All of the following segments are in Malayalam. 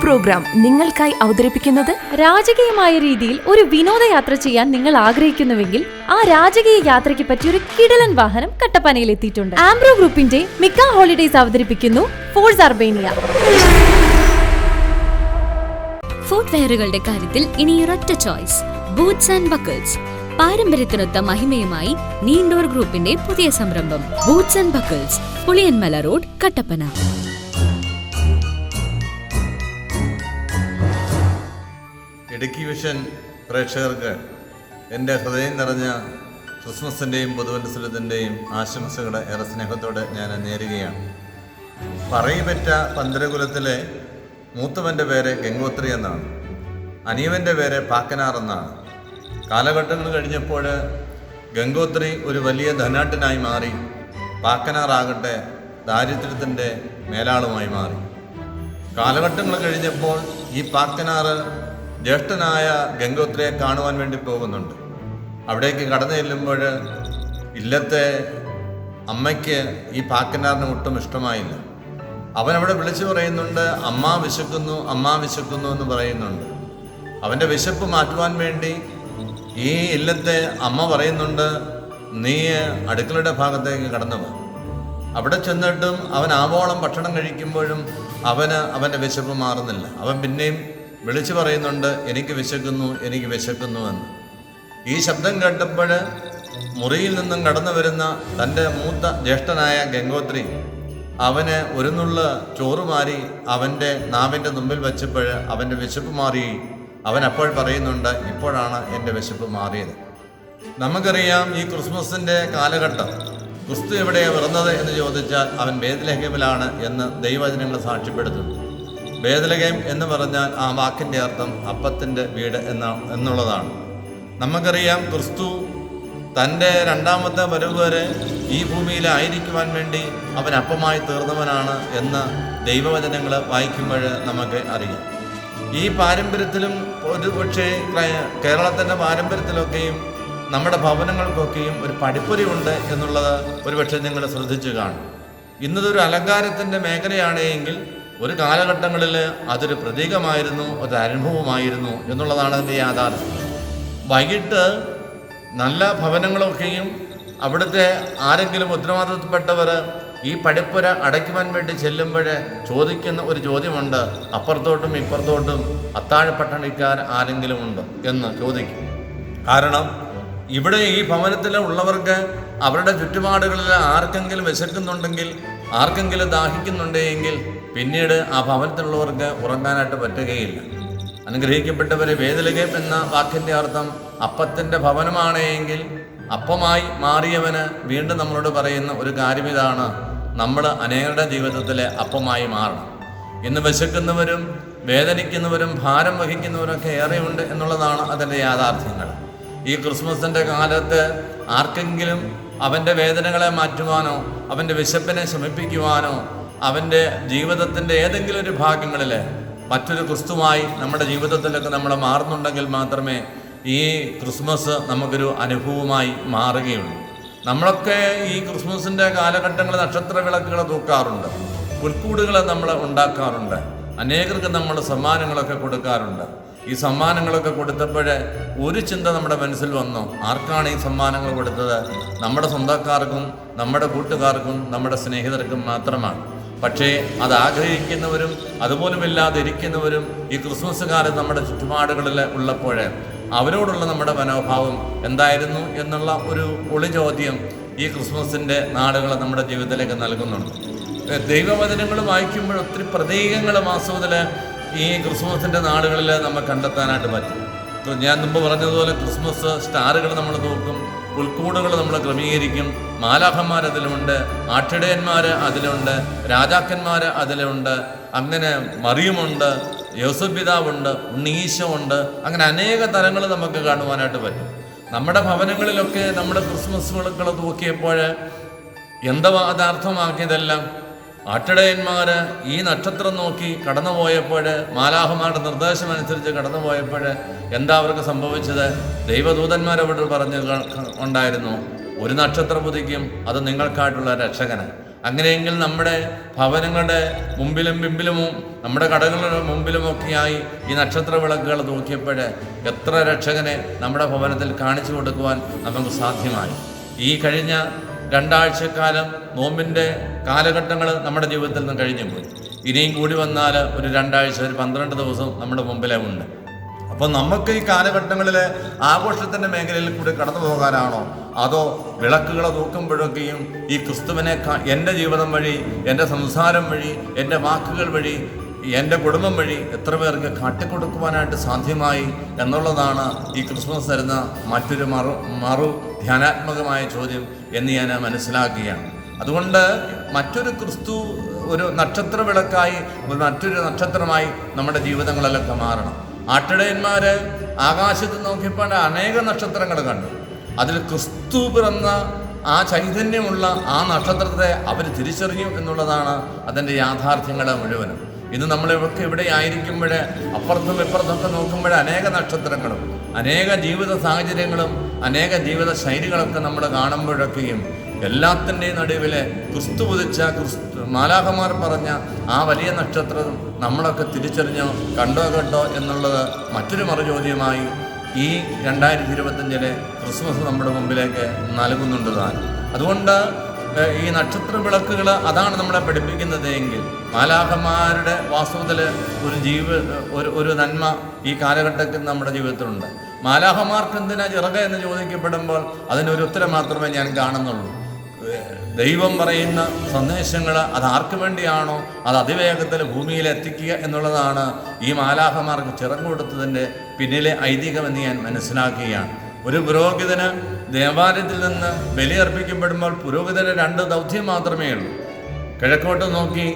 പ്രോഗ്രാം നിങ്ങൾക്കായി അവതരിപ്പിക്കുന്നത് രാജകീയമായ രീതിയിൽ ഒരു വിനോദയാത്ര ചെയ്യാൻ നിങ്ങൾ ആഗ്രഹിക്കുന്നുവെങ്കിൽ ആ രാജകീയ യാത്രയ്ക്ക് പറ്റിയ ഒരു കിടിലൻ വാഹനം കട്ടപ്പനയിൽ എത്തിയിട്ടുണ്ട്. ആംബ്രോ ഗ്രൂപ്പിന്റെ മിക്ക ഹോളിഡേയ്സ് അവതരിപ്പിക്കുന്നു ഫോഴ്സ് അർബേനിയ. ഫുട്വെയറുകളുടെ കാര്യത്തിൽ ഇനി ഒരൊറ്റ ചോയ്സ്, ബൂട്ട്സ് ആൻഡ് ബക്കിൾസ്. പാരമ്പര്യത്തിനൊത്ത മഹിമയുമായി നീണ്ടോർ ഗ്രൂപ്പിന്റെ പുതിയ സംരംഭം boots and buckles, Puliyanmala road, Kattappana. Idukki vision പ്രേക്ഷകർക്ക് എൻ്റെ ഹൃദയം നിറഞ്ഞ ക്രിസ്മസിൻ്റെയും പുതുവത്സരത്തിൻ്റെയും ആശംസകളെ ഏറെ സ്നേഹത്തോടെ ഞാൻ നേരുകയാണ്. പറയിപ്പറ്റ പന്തരകുലത്തിലെ മൂത്തവൻ്റെ പേര് ഗംഗോത്രി എന്നാണ്, അനിയവൻ്റെ പേര് പാക്കനാർ എന്നാണ്. കാലഘട്ടങ്ങൾ കഴിഞ്ഞപ്പോൾ ഗംഗോത്രി ഒരു വലിയ ധനാട്ടനായി മാറി, പാക്കനാറാകട്ടെ ദാരിദ്ര്യത്തിൻ്റെ മേലാളുമായി മാറി. കാലഘട്ടങ്ങൾ കഴിഞ്ഞപ്പോൾ ഈ പാക്കനാർ ജ്യേഷ്ഠനായ ഗംഗോത്രിയെ കാണുവാൻ വേണ്ടി പോകുന്നുണ്ട്. അവിടേക്ക് കടന്നു ചെല്ലുമ്പോൾ ഇല്ലത്തെ അമ്മയ്ക്ക് ഈ പാക്കനാറിന് ഒട്ടും ഇഷ്ടമായില്ല. അവനവിടെ വിളിച്ചു പറയുന്നുണ്ട്, അമ്മ വിശക്കുന്നു, അമ്മ വിശക്കുന്നു എന്ന് പറയുന്നുണ്ട്. അവൻ്റെ വിശപ്പ് മാറ്റുവാൻ വേണ്ടി ഈ ഇല്ലത്തെ അമ്മ പറയുന്നുണ്ട്, നീ അടുക്കളയുടെ ഭാഗത്തേക്ക് കടന്നു പോ. അവിടെ ചെന്നിട്ടും അവൻ ആവോളം ഭക്ഷണം കഴിക്കുമ്പോഴും അവൻ്റെ വിശപ്പ് മാറുന്നില്ല. അവൻ പിന്നെയും വിളിച്ചു പറയുന്നുണ്ട്, എനിക്ക് വിശക്കുന്നു, എനിക്ക് വിശക്കുന്നു എന്ന്. ഈ ശബ്ദം കേട്ടപ്പോൾ മുറിയിൽ നിന്നും കടന്നു വരുന്ന തൻ്റെ മൂത്ത ജ്യേഷ്ഠനായ ഗംഗോത്രി അവന് ഒരു നുള്ള ചോറ് മാറി അവൻ്റെ നാവിൻ്റെ മുമ്പിൽ വെച്ചപ്പോൾ അവൻ്റെ വിശപ്പ് മാറി. അവൻ അപ്പോൾ പറയുന്നുണ്ട്, ഇപ്പോഴാണ് എൻ്റെ വിശപ്പ് മാറിയത്. നമുക്കറിയാം, ഈ ക്രിസ്മസിൻ്റെ കാലഘട്ടം ക്രിസ്തു എവിടെയാണ് പിറന്നത് എന്ന് ചോദിച്ചാൽ അവൻ ബേത്ലഹേമിലാണ് എന്ന് ദൈവവചനങ്ങൾ സാക്ഷ്യപ്പെടുത്തുന്നു. ബേത്ലഹേം എന്ന് പറഞ്ഞാൽ ആ വാക്കിൻ്റെ അർത്ഥം അപ്പത്തിൻ്റെ വീട് എന്നുള്ളതാണ്. നമുക്കറിയാം, ക്രിസ്തു തൻ്റെ രണ്ടാമത്തെ വരവ് വരെ ഈ ഭൂമിയിലായിരിക്കുവാൻ വേണ്ടി അവൻ അപ്പമായി തീർന്നവനാണ് എന്ന് ദൈവവചനങ്ങൾ വായിക്കുമ്പോൾ നമുക്ക് അറിയാം. ഈ പാരമ്പര്യത്തിലും ഒരു പക്ഷേ കേരളത്തിൻ്റെ പാരമ്പര്യത്തിലൊക്കെയും നമ്മുടെ ഭവനങ്ങൾക്കൊക്കെയും ഒരു പഠിപ്പുരയുണ്ട് എന്നുള്ളത് ഒരുപക്ഷെ നിങ്ങൾ ശ്രദ്ധിച്ചു കാണും. ഇന്നതൊരു അലങ്കാരത്തിൻ്റെ മേഖലയാണ് എങ്കിൽ ഒരു കാലഘട്ടങ്ങളിൽ അതൊരു പ്രതീകമായിരുന്നു, ഒരു അനുഭവമായിരുന്നു എന്നുള്ളതാണ് അതിൻ്റെ യാഥാർത്ഥ്യം. വൈകിട്ട് നല്ല ഭവനങ്ങളൊക്കെയും അവിടുത്തെ ആരെങ്കിലും ഉത്തരവാദിത്തപ്പെട്ടവർ ഈ പഠിപ്പുര അടയ്ക്കുവാൻ വേണ്ടി ചെല്ലുമ്പോൾ ചോദിക്കുന്ന ഒരു ചോദ്യമുണ്ട്, അപ്പുറത്തോട്ടും ഇപ്പുറത്തോട്ടും അത്താഴപ്പട്ടണിക്കാർ ആരെങ്കിലും ഉണ്ട് എന്ന് ചോദിക്കും. കാരണം ഇവിടെ ഈ ഭവനത്തിൽ ഉള്ളവർക്ക് അവരുടെ ചുറ്റുപാടുകളിൽ ആർക്കെങ്കിലും വിശക്കുന്നുണ്ടെങ്കിൽ, ആർക്കെങ്കിലും ദാഹിക്കുന്നുണ്ടെങ്കിൽ പിന്നീട് ആ ഭവനത്തിലുള്ളവർക്ക് ഉറങ്ങാനായിട്ട് പറ്റുകയില്ല. അനുഗ്രഹിക്കപ്പെട്ടവരെ, ബേത്ലഹേം എന്ന വാക്കിൻ്റെ അർത്ഥം അപ്പത്തിൻ്റെ ഭവനമാണ് എങ്കിൽ അപ്പമായി മാറിയവന് വീണ്ടും നമ്മളോട് പറയുന്ന ഒരു കാര്യം ഇതാണ്, നമ്മൾ അനേകരുടെ ജീവിതത്തിലെ അപ്പമായി മാറണം. ഇന്ന് വിശക്കുന്നവരും വേദനിക്കുന്നവരും ഭാരം വഹിക്കുന്നവരൊക്കെ ഏറെയുണ്ട് എന്നുള്ളതാണ് അതിൻ്റെ യാഥാർത്ഥ്യങ്ങൾ. ഈ ക്രിസ്മസിൻ്റെ കാലത്ത് ആർക്കെങ്കിലും അവൻ്റെ വേദനകളെ മാറ്റുവാനോ അവൻ്റെ വിശപ്പിനെ ശമിപ്പിക്കുവാനോ അവൻ്റെ ജീവിതത്തിൻ്റെ ഏതെങ്കിലും ഒരു ഭാഗങ്ങളിൽ മറ്റൊരു ക്രിസ്തുമായി നമ്മുടെ ജീവിതത്തിലൊക്കെ നമ്മൾ മാറുന്നുണ്ടെങ്കിൽ മാത്രമേ ഈ ക്രിസ്മസ് നമുക്കൊരു അനുഭവമായി മാറുകയുള്ളൂ. നമ്മളൊക്കെ ഈ ക്രിസ്മസിൻ്റെ കാലഘട്ടങ്ങൾ നക്ഷത്ര വിളക്കുകൾ തൂക്കാറുണ്ട്, പുൽക്കൂടുകൾ നമ്മൾ ഉണ്ടാക്കാറുണ്ട്, അനേകർക്ക് നമ്മൾ സമ്മാനങ്ങളൊക്കെ കൊടുക്കാറുണ്ട്. ഈ സമ്മാനങ്ങളൊക്കെ കൊടുത്തപ്പോൾ ഒരു ചിന്ത നമ്മുടെ മനസ്സിൽ വന്നു, ആർക്കാണ് ഈ സമ്മാനങ്ങൾ കൊടുത്തത്? നമ്മുടെ സ്വന്തക്കാർക്കും നമ്മുടെ കൂട്ടുകാർക്കും നമ്മുടെ സ്നേഹിതർക്കും മാത്രമാണ്. പക്ഷേ അത് ആഗ്രഹിക്കുന്നവരും അതുപോലുമില്ലാതെ ഇരിക്കുന്നവരും ഈ ക്രിസ്മസ് കാലം നമ്മുടെ ചുറ്റുപാടുകളിൽ ഉള്ളപ്പോൾ അവരോടുള്ള നമ്മുടെ മനോഭാവം എന്തായിരുന്നു എന്നുള്ള ഒരു ഒളി ചോദ്യം ഈ ക്രിസ്മസിൻ്റെ നാളുകൾ നമ്മുടെ ജീവിതത്തിലേക്ക് നൽകുന്നുണ്ട്. ദൈവവചനങ്ങൾ വായിക്കുമ്പോൾ ഒത്തിരി പ്രതീകങ്ങൾ മാസത്തിൽ ഈ ക്രിസ്മസിൻ്റെ നാളുകളിൽ നമുക്ക് കണ്ടെത്താനായിട്ട് പറ്റും. ഞാൻ മുമ്പ് പറഞ്ഞതുപോലെ ക്രിസ്മസ് സ്റ്റാറുകൾ നമ്മൾ നോക്കും, പുൽക്കൂടുകൾ നമ്മൾ ക്രമീകരിക്കും, മാലാഖന്മാർ അതിലുണ്ട്, ആട്ടിടയന്മാർ അതിലുണ്ട്, രാജാക്കന്മാർ അതിലുണ്ട്, അങ്ങനെ മറിയമുണ്ട്, യോസഫ് പിതാവുണ്ട്, ഉണ്ണീശോ ഉണ്ട്, അങ്ങനെ അനേക തലങ്ങൾ നമുക്ക് കാണുവാനായിട്ട് പറ്റും. നമ്മുടെ ഭവനങ്ങളിലൊക്കെ നമ്മുടെ ക്രിസ്മസ് വിളക്കുകൾ തൂക്കിയപ്പോൾ എന്താ അതാർത്ഥമാക്കിയതെല്ലാം ആട്ടിടയന്മാർ ഈ നക്ഷത്രം നോക്കി കടന്നുപോയപ്പോൾ, മാലാഖമാരുടെ നിർദ്ദേശമനുസരിച്ച് കടന്നുപോയപ്പോൾ എന്താ അവർക്ക് സംഭവിച്ചത്? ദൈവദൂതന്മാരവിടെ പറഞ്ഞ് ഉണ്ടായിരുന്നു, ഒരു നക്ഷത്രം ഉദിക്കും, അത് നിങ്ങൾക്കായിട്ടുള്ള രക്ഷകന്. അങ്ങനെയെങ്കിൽ നമ്മുടെ ഭവനങ്ങളുടെ മുമ്പിലും പിമ്പിലുമോ നമ്മുടെ കടകളുടെ മുമ്പിലുമൊക്കെയായി ഈ നക്ഷത്ര വിളക്കുകൾ തൂക്കിയപ്പോൾ എത്ര രക്ഷകനെ നമ്മുടെ ഭവനത്തിൽ കാണിച്ചു കൊടുക്കുവാൻ നമുക്ക് സാധ്യമായി. ഈ കഴിഞ്ഞ 2 ആഴ്ചക്കാലം നോമ്പിൻ്റെ കാലഘട്ടങ്ങൾ നമ്മുടെ ജീവിതത്തിൽ നിന്ന് കഴിഞ്ഞു പോയി. ഇനിയും കൂടി വന്നാൽ ഒരു 2 ആഴ്ച, ഒരു 12 ദിവസം നമ്മുടെ മുമ്പിലേ ഉണ്ട്. അപ്പോൾ നമുക്ക് ഈ കാലഘട്ടങ്ങളിൽ ആഘോഷത്തിൻ്റെ മേഖലയിൽ കൂടി കടന്നു പോകാനാണോ, അതോ വിളക്കുകൾ തൂക്കുമ്പോഴൊക്കെയും ഈ ക്രിസ്തുവിനെ എൻ്റെ ജീവിതം വഴി, എൻ്റെ സംസാരം വഴി, എൻ്റെ വാക്കുകൾ വഴി, എൻ്റെ കുടുംബം വഴി എത്ര പേർക്ക് കാട്ടിക്കൊടുക്കുവാനായിട്ട് സാധ്യമായി എന്നുള്ളതാണ് ഈ ക്രിസ്മസ് തരുന്ന മറ്റൊരു മറു ധ്യാനാത്മകമായ ചോദ്യം എന്ന് ഞാൻ മനസ്സിലാക്കുകയാണ്. അതുകൊണ്ട് മറ്റൊരു ക്രിസ്തു ഒരു നക്ഷത്ര വിളക്കായി, മറ്റൊരു നക്ഷത്രമായി നമ്മുടെ ജീവിതങ്ങളിലൊക്കെ മാറണം. ആട്ടിടയന്മാർ ആകാശത്ത് നോക്കിയപ്പോൾ അനേക നക്ഷത്രങ്ങൾ കണ്ടു. അതിൽ ക്രിസ്തു പിറന്ന ആ ചൈതന്യമുള്ള ആ നക്ഷത്രത്തെ അവർ തിരിച്ചറിഞ്ഞു എന്നുള്ളതാണ് അതിൻ്റെ യാഥാർത്ഥ്യങ്ങൾ മുഴുവനും. ഇന്ന് നമ്മളിവർക്ക് ഇവിടെ ആയിരിക്കുമ്പോൾ അപ്പുറത്തും ഇപ്പുറത്തൊക്കെ നോക്കുമ്പോൾ അനേക നക്ഷത്രങ്ങളും അനേക ജീവിത സാഹചര്യങ്ങളും അനേക ജീവിത ശൈലികളൊക്കെ നമ്മൾ കാണുമ്പോഴൊക്കെയും എല്ലാത്തിൻ്റെയും നടുവിൽ ക്രിസ്തു ഉദിച്ച മാലാഖമാർ പറഞ്ഞ ആ വലിയ നക്ഷത്രം നമ്മളൊക്കെ തിരിച്ചറിഞ്ഞോ, കണ്ടോ കേട്ടോ എന്നുള്ളത് മറ്റൊരു മറുചോദ്യമായി ഈ 2025 ക്രിസ്മസ് നമ്മുടെ മുമ്പിലേക്ക് നൽകുന്നുണ്ട് താൻ. അതുകൊണ്ട് ഈ നക്ഷത്ര വിളക്കുകൾ അതാണ് നമ്മളെ പഠിപ്പിക്കുന്നത് എങ്കിൽ മാലാഖമാരുടെ വാസ്തവത്തിൽ ഒരു നന്മ ഈ കാലഘട്ടത്തിൽ നമ്മുടെ ജീവിതത്തിലുണ്ട്. മാലാഖമാർക്ക് എന്തിനാ ചിറക എന്ന് ചോദിക്കപ്പെടുമ്പോൾ അതിനൊരു ഉത്തരം മാത്രമേ ഞാൻ കാണുന്നുള്ളൂ. ദൈവം പറയുന്ന സന്ദേശങ്ങൾ അത് ആർക്ക് വേണ്ടിയാണോ അത് അതിവേഗത്തിൽ ഭൂമിയിൽ എത്തിക്കുക എന്നുള്ളതാണ് ഈ മാലാഖമാർക്ക് ചിറക് കൊടുത്തതിൻ്റെ പിന്നിലെ ഐതിഹ്യമെന്ന് ഞാൻ മനസ്സിലാക്കുകയാണ്. ഒരു പുരോഹിതന് ദേവാലയത്തിൽ നിന്ന് ബലിയർപ്പിക്കപ്പെടുമ്പോൾ പുരോഹിതന് 2 ദൗത്യം മാത്രമേ ഉള്ളൂ. കിഴക്കോട്ട് നോക്കി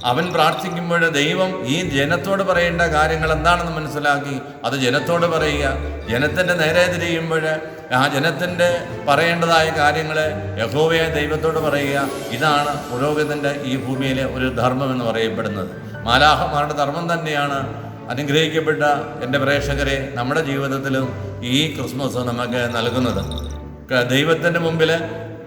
അവൻ പ്രാർത്ഥിക്കുമ്പോൾ ദൈവം ഈ ജനത്തോട് പറയേണ്ട കാര്യങ്ങൾ എന്താണെന്ന് മനസ്സിലാക്കി അത് ജനത്തോട് പറയുക. ജനത്തിൻ്റെ നേരെ തിരിയുമ്പോൾ ആ ജനത്തിൻ്റെ പറയേണ്ടതായ കാര്യങ്ങൾ യഹോവയായ ദൈവത്തോട് പറയുക. ഇതാണ് പുരോഹിതൻ്റെ ഈ ഭൂമിയിലെ ഒരു ധർമ്മം എന്ന് പറയപ്പെടുന്നത്. മാലാഖമാരുടെ ധർമ്മം തന്നെയാണ് അനുഗ്രഹിക്കപ്പെട്ട എൻ്റെ പ്രേക്ഷകരെ നമ്മുടെ ജീവിതത്തിലും ഈ ക്രിസ്മസ് നമുക്ക് നൽകുന്നത്. ദൈവത്തിൻ്റെ മുമ്പിൽ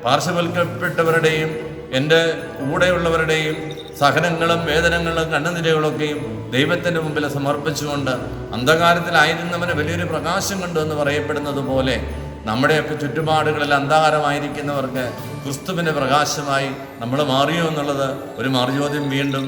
പാർശ്വവൽക്കപ്പെട്ടവരുടെയും എൻ്റെ കൂടെയുള്ളവരുടെയും സഹനങ്ങളും വേദനകളും കണ്ണുനീരുകളൊക്കെയും ദൈവത്തിൻ്റെ മുമ്പിൽ സമർപ്പിച്ചുകൊണ്ട് അന്ധകാരത്തിലായിരുന്നവന് വലിയൊരു പ്രകാശം കണ്ടു എന്ന് പറയപ്പെടുന്നത് പോലെ നമ്മുടെയൊക്കെ ചുറ്റുപാടുകളിൽ അന്ധകാരമായിരിക്കുന്നവർക്ക് ക്രിസ്തുവിൻ്റെ പ്രകാശമായി നമ്മൾ മാറിയോ എന്നുള്ളത് ഒരു മറുചോദ്യം വീണ്ടും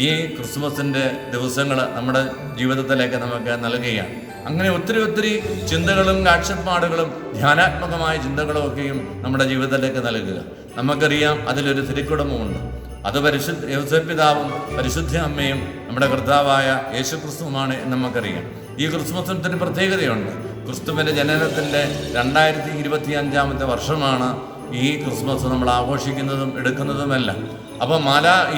ഈ ക്രിസ്മസിൻ്റെ ദിവസങ്ങൾ നമ്മുടെ ജീവിതത്തിലേക്ക് നമുക്ക് നൽകുകയാണ്. അങ്ങനെ ഒത്തിരി ചിന്തകളും കാഴ്ചപ്പാടുകളും ധ്യാനാത്മകമായ ചിന്തകളും ഒക്കെയും നമ്മുടെ ജീവിതത്തിലേക്ക് നൽകുക. നമുക്കറിയാം അതിലൊരു തിരുക്കുടുംബമുണ്ട്. അത് യോസേപ്പ് പിതാവും പരിശുദ്ധ അമ്മയും നമ്മുടെ കർത്താവായ യേശു ക്രിസ്തുവുമാണ് എന്ന് നമുക്കറിയാം. ഈ ക്രിസ്മസിന് പ്രത്യേകതയുണ്ട്. ക്രിസ്തുവിൻ്റെ ജനനത്തിൻ്റെ 2025 വർഷമാണ് ഈ ക്രിസ്മസ് നമ്മൾ ആഘോഷിക്കുന്നതും എടുക്കുന്നതുമെല്ലാം. അപ്പം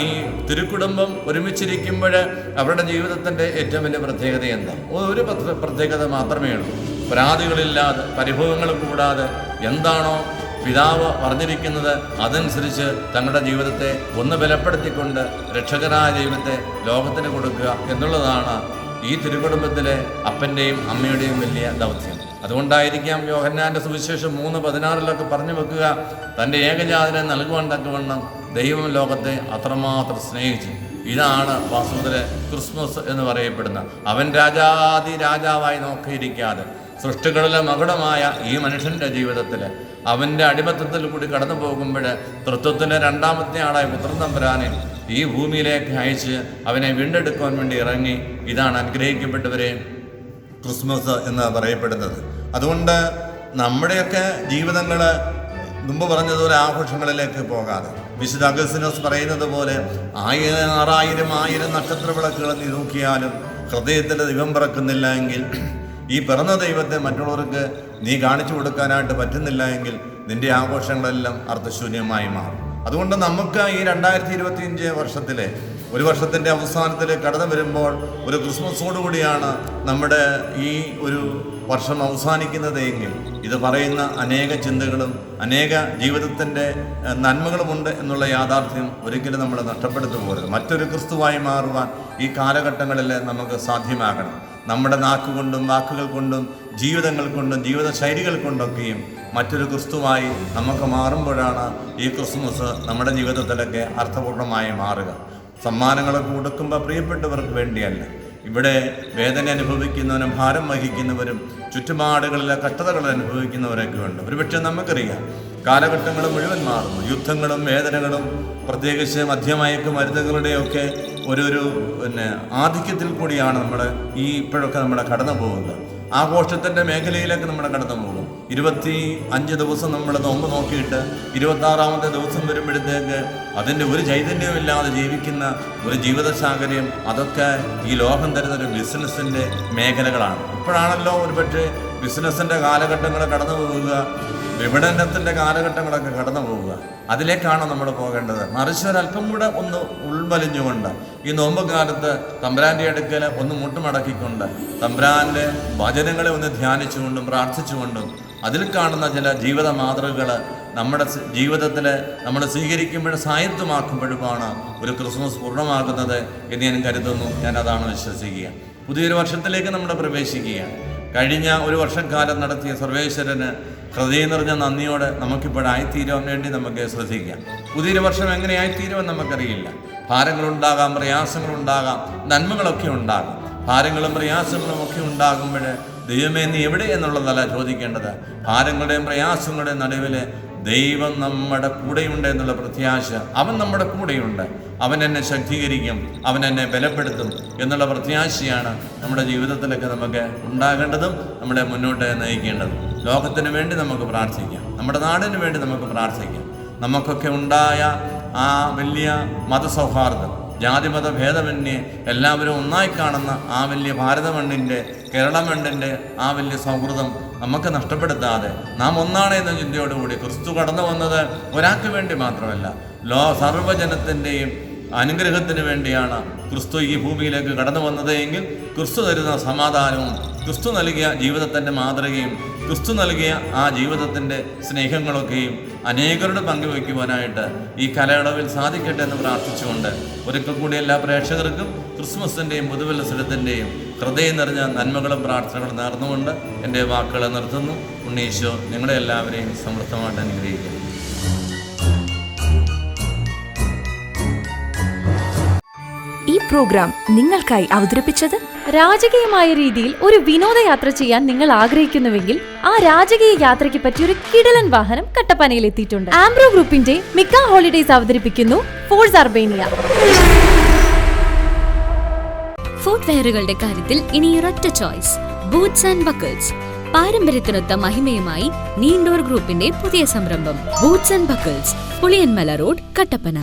ഈ തിരുക്കുടുംബം ഒരുമിച്ചിരിക്കുമ്പോൾ അവരുടെ ജീവിതത്തിൻ്റെ ഏറ്റവും വലിയ പ്രത്യേകത എന്താ? ഒരു പ്രത്യേകത മാത്രമേ ഉള്ളൂ. പരാതികളില്ലാതെ, പരിഭവങ്ങൾ കൂടാതെ എന്താണോ പിതാവ് പറഞ്ഞിരിക്കുന്നത് അതനുസരിച്ച് തങ്ങളുടെ ജീവിതത്തെ ഒന്ന് ബലപ്പെടുത്തിക്കൊണ്ട് രക്ഷകനായ ദൈവത്തെ ലോകത്തിന് കൊടുക്കുക എന്നുള്ളതാണ് ഈ തിരുക്കുടുംബത്തിലെ അപ്പൻ്റെയും അമ്മയുടെയും വലിയ ദൗത്യം. അതുകൊണ്ടായിരിക്കാം യോഹന്നാൻ്റെ സുവിശേഷം 3:16 പറഞ്ഞു വെക്കുക, തൻ്റെ ഏകജാതനെ നൽകുവാൻ തക്കവണ്ണം ദൈവം ലോകത്തെ അത്രമാത്രം സ്നേഹിച്ചു. ഇതാണ് വാസ്തവത്തിലെ ക്രിസ്മസ് എന്ന് പറയപ്പെടുന്നത്. അവൻ രാജാവായി നോക്കിയിരിക്കാതെ സൃഷ്ടികളിലെ മകുടമായ ഈ മനുഷ്യൻ്റെ ജീവിതത്തിൽ അവൻ്റെ അടിമത്തത്തിൽ കൂടി കടന്നു പോകുമ്പോൾ തൃത്വത്തിൻ്റെ 2ാമത്തെ ആളായ പുത്രൻ തമ്പുരാനെ ഈ ഭൂമിയിലേക്ക് അയച്ച് അവനെ വീണ്ടെടുക്കുവാൻ വേണ്ടി ഇറങ്ങി. ഇതാണ് അനുഗ്രഹിക്കപ്പെട്ടവരെ ക്രിസ്മസ് എന്ന് പറയപ്പെടുന്നത്. അതുകൊണ്ട് നമ്മുടെയൊക്കെ ജീവിതങ്ങൾ മുമ്പ് പറഞ്ഞതുപോലെ ആഘോഷങ്ങളിലേക്ക് പോകാതെ വിശുദ്ധ അഗസ്തീനോസ് പറയുന്നത് പോലെ 1000 നക്ഷത്ര വിളക്കുകൾ നീ നോക്കിയാലും ഹൃദയത്തിൽ ദൈവം പിറക്കുന്നില്ല എങ്കിൽ, ഈ പിറന്ന ദൈവത്തെ മറ്റുള്ളവർക്ക് നീ കാണിച്ചു കൊടുക്കാനായിട്ട് പറ്റുന്നില്ല എങ്കിൽ നിൻ്റെ ആഘോഷങ്ങളെല്ലാം അർത്ഥശൂന്യമായി മാറും. അതുകൊണ്ട് നമുക്ക് ഈ 2025 വർഷത്തിലെ ഒരു വർഷത്തിൻ്റെ അവസാനത്തിൽ കടന്നു വരുമ്പോൾ ഒരു ക്രിസ്മസോടുകൂടിയാണ് നമ്മുടെ ഈ ഒരു വർഷം അവസാനിക്കുന്നത് എങ്കിൽ ഇത് പറയുന്ന അനേക ചിന്തകളും അനേക ജീവിതത്തിൻ്റെ നന്മകളുമുണ്ട് എന്നുള്ള യാഥാർത്ഥ്യം ഒരിക്കലും നമ്മൾ നഷ്ടപ്പെടുത്തു പോകരുത്. മറ്റൊരു ക്രിസ്തുവായി മാറുവാൻ ഈ കാലഘട്ടങ്ങളിൽ നമുക്ക് സാധ്യമാകണം. നമ്മുടെ നാക്കുകൊണ്ടും വാക്കുകൾ കൊണ്ടും ജീവിതങ്ങൾ കൊണ്ടും ജീവിത ശൈലികൾ കൊണ്ടൊക്കെയും മറ്റൊരു ക്രിസ്തുവായി നമുക്ക് മാറുമ്പോഴാണ് ഈ ക്രിസ്മസ് നമ്മുടെ ജീവിതത്തിലൊക്കെ അർത്ഥപൂർണമായി മാറുക. സമ്മാനങ്ങളൊക്കെ കൊടുക്കുമ്പോൾ പ്രിയപ്പെട്ടവർക്ക് വേണ്ടിയല്ല. ഇവിടെ വേദന അനുഭവിക്കുന്നവരും ഭാരം വഹിക്കുന്നവരും ചുറ്റുപാടുകളിലെ കഷ്ടതകൾ അനുഭവിക്കുന്നവരൊക്കെ ഉണ്ട്. ഒരുപക്ഷെ നമുക്കറിയാം കാലഘട്ടങ്ങൾ മുഴുവൻ മാറുന്നു. യുദ്ധങ്ങളും വേദനകളും പ്രത്യേകിച്ച് മദ്യമയക്ക് മരുന്നുകളുടെയൊക്കെ ഒരു ആധിക്യത്തിൽ കൂടിയാണ് ഇപ്പോഴൊക്കെ നമ്മൾ കടന്നു പോകുന്നത്. ആഘോഷത്തിൻ്റെ മേഖലയിലേക്ക് നമ്മൾ കടന്നു പോകും. 25 ദിവസം നമ്മൾ നോമ്പ് നോക്കിയിട്ട് 26ാമത്തെ ദിവസം വരുമ്പോഴത്തേക്ക് അതിൻ്റെ ഒരു ചൈതന്യമില്ലാതെ ജീവിക്കുന്ന ഒരു ജീവിത സാഹചര്യം, അതൊക്കെ ഈ ലോകം തരുന്നൊരു ബിസിനസ്സിൻ്റെ മേഖലകളാണ്. ഇപ്പോഴാണല്ലോ ഒരുപക്ഷെ ബിസിനസ്സിൻ്റെ കാലഘട്ടങ്ങൾ കടന്നു പോവുക, വിപണനത്തിൻ്റെ കാലഘട്ടങ്ങളൊക്കെ കടന്നു പോവുക. അതിലേക്കാണ് നമ്മൾ പോകേണ്ടത്. മറിച്ച് ഒരല്പം കൂടെ ഒന്ന് ഉൾവലിഞ്ഞുകൊണ്ട് ഈ നോമ്പ് കാലത്ത് തമ്പുരാൻ്റെ അടുക്കൽ ഒന്ന് മുട്ടുമടക്കിക്കൊണ്ട് തമ്പുരാൻ്റെ വചനങ്ങളെ ഒന്ന് ധ്യാനിച്ചുകൊണ്ടും പ്രാർത്ഥിച്ചുകൊണ്ടും അതിൽ കാണുന്ന ചില ജീവിത മാതൃകകൾ നമ്മുടെ ജീവിതത്തിൽ നമ്മൾ സ്വീകരിക്കുമ്പോഴും സായത്തമാക്കുമ്പോഴുമാണ് ഒരു ക്രിസ്മസ് പൂർണ്ണമാകുന്നത് എന്ന് ഞാൻ കരുതുന്നു. ഞാനതാണ് വിശ്വസിക്കുക. പുതിയൊരു വർഷത്തിലേക്ക് നമ്മൾ പ്രവേശിക്കുകയാണ്. കഴിഞ്ഞ ഒരു വർഷക്കാലം നടത്തിയ സർവേശ്വരന് ഹൃദയം നിറഞ്ഞ നന്ദിയോടെ നമുക്കിപ്പോഴായിത്തീരാൻ വേണ്ടി നമുക്ക് ശ്രദ്ധിക്കാം. പുതിയൊരു വർഷം എങ്ങനെയായിത്തീരുമെന്ന് നമുക്കറിയില്ല. ഭാരങ്ങളുണ്ടാകാം, പ്രയാസങ്ങളുണ്ടാകാം, നന്മകളൊക്കെ ഉണ്ടാകാം. ഭാരങ്ങളും പ്രയാസങ്ങളും ഒക്കെ ഉണ്ടാകുമ്പോൾ ദൈവമേ നീ എവിടെ എന്നുള്ളതല്ല ചോദിക്കേണ്ടത്. ഭാരങ്ങളുടെയും പ്രയാസങ്ങളുടെയും നടുവിൽ ദൈവം നമ്മുടെ കൂടെയുണ്ട് എന്നുള്ള പ്രത്യാശ. അവൻ നമ്മുടെ കൂടെയുണ്ട്, അവൻ എന്നെ ശക്തീകരിക്കും, അവൻ എന്നെ ബലപ്പെടുത്തും എന്നുള്ള പ്രത്യാശയാണ് നമ്മുടെ ജീവിതത്തിലൊക്കെ നമുക്ക് ഉണ്ടാകേണ്ടതും നമ്മളെ മുന്നോട്ട് നയിക്കേണ്ടതും. ലോകത്തിന് വേണ്ടി നമുക്ക് പ്രാർത്ഥിക്കാം, നമ്മുടെ നാടിന് വേണ്ടി നമുക്ക് പ്രാർത്ഥിക്കാം. നമുക്കൊക്കെ ഉണ്ടായ ആ വലിയ മതസൗഹാർദ്ദം, ജാതിമത ഭേദമന്യേ എല്ലാവരും ഒന്നായി കാണുന്ന ആ വലിയ ഭാരത മണ്ണിൻ്റെ, കേരള മണ്ണിൻ്റെ ആ വലിയ സൗഹൃദം നമുക്ക് നഷ്ടപ്പെടുത്താതെ നാം ഒന്നാണ് എന്ന ചിന്തയോടുകൂടി ക്രിസ്തു കടന്നു വന്നത് ഒരാൾക്ക് വേണ്ടി മാത്രമല്ല, സർവ്വജനത്തിൻ്റെയും അനുഗ്രഹത്തിന് വേണ്ടിയാണ് ക്രിസ്തു ഈ ഭൂമിയിലേക്ക് കടന്നു വന്നത് എങ്കിൽ ക്രിസ്തു തരുന്ന സമാധാനവും ക്രിസ്തു നൽകിയ ജീവിതത്തിൻ്റെ മാതൃകയും ക്രിസ്തു നൽകിയ ആ ജീവിതത്തിൻ്റെ സ്നേഹങ്ങളൊക്കെയും അനേകരുടെ പങ്കുവയ്ക്കുവാനായിട്ട് ഈ കാലയളവിൽ സാധിക്കട്ടെ എന്ന് പ്രാർത്ഥിച്ചുകൊണ്ട് ഒരിക്കൽ കൂടി എല്ലാ പ്രേക്ഷകർക്കും ക്രിസ്മസിൻ്റെയും പുതുവത്സരത്തിൻ്റെയും ഹൃദയം നിറഞ്ഞ നന്മകളും പ്രാർത്ഥനകളും നേർന്നുകൊണ്ട് എൻ്റെ വാക്കുകളെ നിർത്തുന്നു. ഉണ്ണീശോ നിങ്ങളെ എല്ലാവരെയും സമൃദ്ധമായിട്ട് അനുഗ്രഹിക്കുന്നു. ഈ പ്രോഗ്രാം നിങ്ങൾക്കായി അവതരിപ്പിച്ചത് രാജകീയമായ രീതിയിൽ ഒരു വിനോദയാത്ര ചെയ്യാൻ നിങ്ങൾ ആഗ്രഹിക്കുന്നുവെങ്കിൽ ആ രാജകീയ യാത്രയ്ക്ക് പറ്റിയ ഒരു കിടിലൻ വാഹനം കട്ടപ്പനയിൽ എത്തിയിട്ടുണ്ട്. ആംബ്രോ ഗ്രൂപ്പിന്റെ മിക്ക ഹോളിഡേയ്സ് അവതരിപ്പിക്കുന്നു ഫോഴ്സ് അർബേനിയ. ഫുട്വെയറുകളുടെ കാര്യത്തിൽ ഇനി ഒരൊറ്റ ചോയ്സ്, ബൂട്ട്സ് ആൻഡ് ബക്കിൾസ്. പാരമ്പര്യത്തിനൊത്ത മഹിമയുമായി നീണ്ടോർ ഗ്രൂപ്പിന്റെ പുതിയ സംരംഭം boots and buckles, Puliyanmala road, Kattappana.